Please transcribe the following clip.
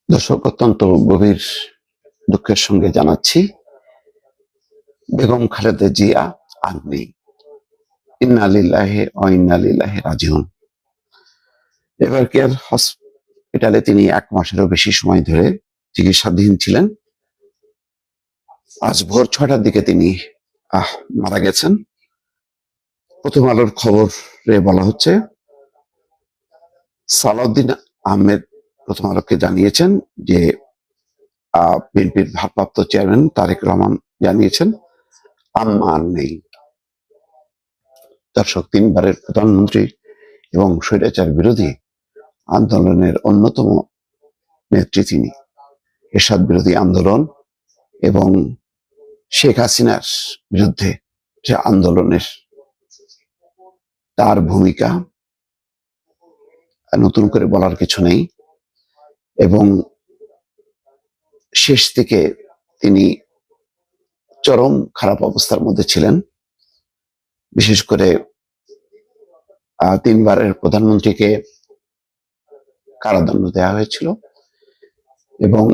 দর্শক, অত্যন্ত গভীর দুঃখের সঙ্গে জানাচ্ছি, বেগম খালেদা জিয়া আর নেই। ইন্না লিল্লাহি ওয়া ইন্না ইলাইহি রাজিউন। এভার কেয়ার হসপিটালে তিনি 1 মাসেরও বেশি সময় ধরে চিকিৎসাধীন ছিলেন। আজ ভোর 6টার দিকে তিনি মারা গেছেন। প্রথম আলোর খবরে বলা হচ্ছে, সালাউদ্দিন আহমেদ প্রথম আলোকে জানিয়েছেন যে বিএনপির ভারপ্রাপ্ত চেয়ারম্যান তারেক রহমান জানিয়েছেন আম্মা আর নেই। দর্শক, 3 বারের প্রধানমন্ত্রী এবং স্বৈরাচার বিরোধী আন্দোলনের অন্যতম নেত্রী তিনি। এরশাদ বিরোধী আন্দোলন এবং শেখ হাসিনার বিরুদ্ধে যে আন্দোলনের তার ভূমিকা নতুন করে বলার কিছু নেই, এবং শেষ থেকে তিনি চরম খারাপ অবস্থার মধ্যে ছিলেন। বিশেষ করে 3 বারের প্রধানমন্ত্রীকে কারাদণ্ড দেওয়া হয়েছিল এবং